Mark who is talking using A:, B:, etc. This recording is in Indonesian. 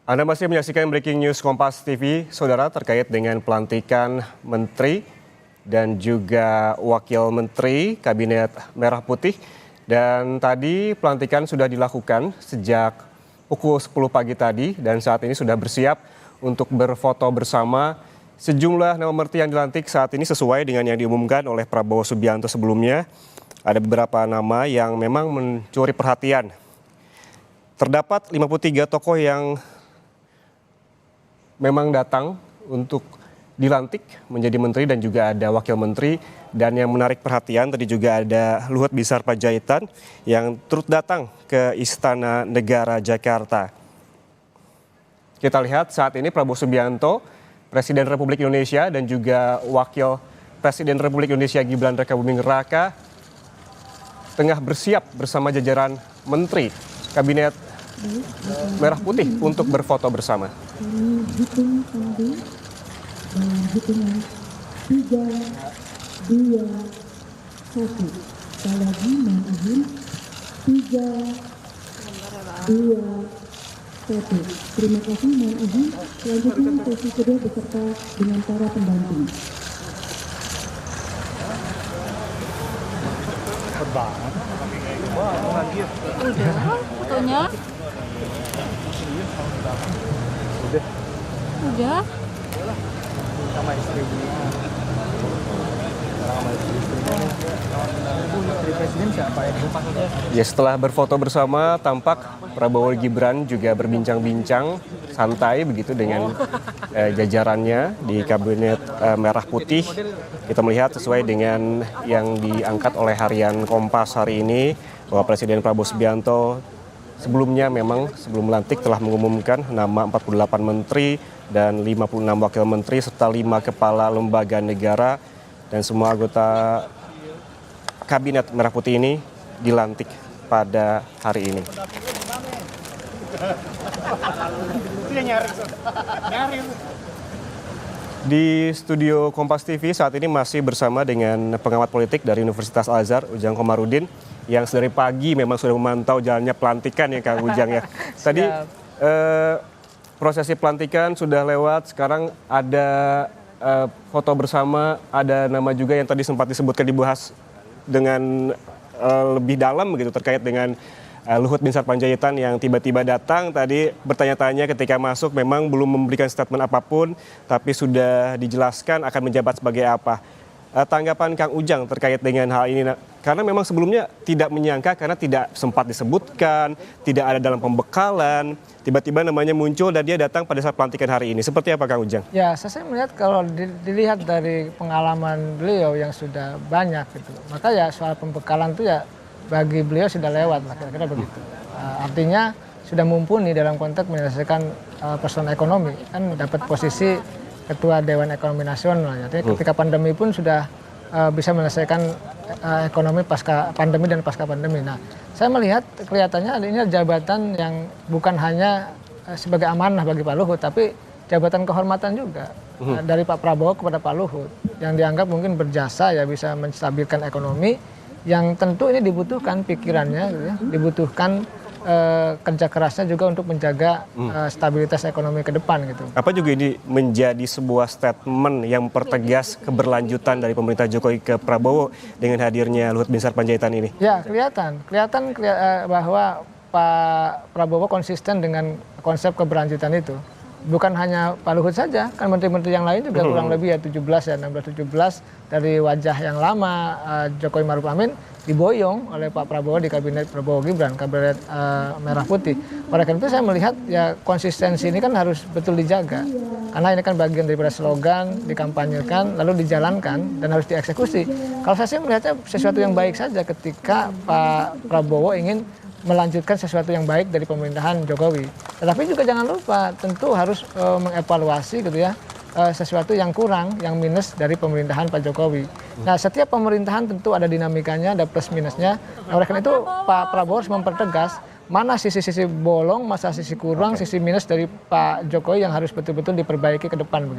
A: Anda masih menyaksikan Breaking News Kompas TV, Saudara, terkait dengan pelantikan Menteri dan juga Wakil Menteri Kabinet Merah Putih. Dan tadi pelantikan sudah dilakukan sejak pukul 10 pagi tadi dan saat ini sudah bersiap untuk berfoto bersama. Sejumlah nama menteri yang dilantik saat ini sesuai dengan yang diumumkan oleh Prabowo Subianto sebelumnya. Ada beberapa nama yang memang mencuri perhatian. Terdapat 53 tokoh yang memang datang untuk dilantik menjadi menteri dan juga ada wakil menteri. Dan yang menarik perhatian tadi juga ada Luhut Binsar Panjaitan yang turut datang ke Istana Negara Jakarta. Kita lihat saat ini Prabowo Subianto, Presiden Republik Indonesia, dan juga Wakil Presiden Republik Indonesia Gibran Rakabuming Raka tengah bersiap bersama jajaran menteri Kabinet Merah Putih untuk berfoto bersama.
B: Hitung sambil hitungan 3, 2, 1. Sekali lagi mohon izin 3, 2, 1. Terima kasih, mohon izin. Selanjutnya sesi kedua beserta dengan para pendamping.
C: Udah fotonya? Udah.
D: Sama istrinya. Istri presiden siapa ya?
A: Ya, setelah berfoto bersama, tampak Prabowo Gibran juga berbincang-bincang santai begitu dengan jajarannya di Kabinet Merah Putih. Kita melihat sesuai dengan yang diangkat oleh harian Kompas hari ini bahwa Presiden Prabowo Subianto sebelumnya memang sebelum melantik telah mengumumkan nama 48 menteri dan 56 wakil menteri serta 5 kepala lembaga negara, dan semua anggota Kabinet Merah Putih ini dilantik pada hari ini. Di studio Kompas TV saat ini masih bersama dengan pengamat politik dari Universitas Al-Azhar, Ujang Komarudin, yang sedari pagi memang sudah memantau jalannya pelantikan ya Kang Ujang ya. Tadi prosesi pelantikan sudah lewat, sekarang ada foto bersama, ada nama juga yang tadi sempat disebutkan, dibahas dengan lebih dalam begitu terkait dengan Luhut Binsar Panjaitan yang tiba-tiba datang tadi bertanya-tanya ketika masuk, memang belum memberikan statement apapun tapi sudah dijelaskan akan menjabat sebagai apa. Tanggapan Kang Ujang terkait dengan hal ini, karena memang sebelumnya tidak menyangka karena tidak sempat disebutkan, tidak ada dalam pembekalan, tiba-tiba namanya muncul dan dia datang pada saat pelantikan hari ini. Seperti apa Kang Ujang?
D: Ya, saya melihat kalau dilihat dari pengalaman beliau yang sudah banyak gitu, maka ya soal pembekalan itu ya bagi beliau sudah lewat lah, kira-kira begitu. Artinya sudah mumpuni dalam konteks menyelesaikan persoalan ekonomi, kan dapat posisi Ketua Dewan Ekonomi Nasional. Artinya ketika pandemi pun sudah bisa menyelesaikan ekonomi pasca pandemi dan pasca pandemi. Nah, saya melihat kelihatannya ini jabatan yang bukan hanya sebagai amanah bagi Pak Luhut, tapi jabatan kehormatan juga dari Pak Prabowo kepada Pak Luhut yang dianggap mungkin berjasa ya bisa menstabilkan ekonomi, yang tentu ini dibutuhkan pikirannya, gitu ya, dibutuhkan kerja kerasnya juga untuk menjaga stabilitas ekonomi ke depan gitu.
A: Apa juga ini menjadi sebuah statement yang mempertegas keberlanjutan dari pemerintah Jokowi ke Prabowo dengan hadirnya Luhut Binsar Panjaitan ini?
D: Ya, kelihatan bahwa Pak Prabowo konsisten dengan konsep keberlanjutan itu. Bukan hanya Pak Luhut saja, kan menteri-menteri yang lain juga kurang lebih ya 16-17 dari wajah yang lama Jokowi Maruf Amin diboyong oleh Pak Prabowo di Kabinet Prabowo Gibran, Kabinet Merah Putih. Oleh karena itu saya melihat ya konsistensi ini kan harus betul dijaga. Karena ini kan bagian daripada slogan, dikampanyekan, lalu dijalankan dan harus dieksekusi. Kalau saya sih melihatnya sesuatu yang baik saja ketika Pak Prabowo ingin melanjutkan sesuatu yang baik dari pemerintahan Jokowi. Tetapi juga jangan lupa tentu harus mengevaluasi gitu ya sesuatu yang kurang, yang minus dari pemerintahan Pak Jokowi. Nah, setiap pemerintahan tentu ada dinamikanya, ada plus minusnya. Nah, oleh karena itu Pak Prabowo harus mempertegas mana sisi-sisi bolong, masa sisi kurang, sisi minus dari Pak Jokowi yang harus betul-betul diperbaiki ke depan begitu.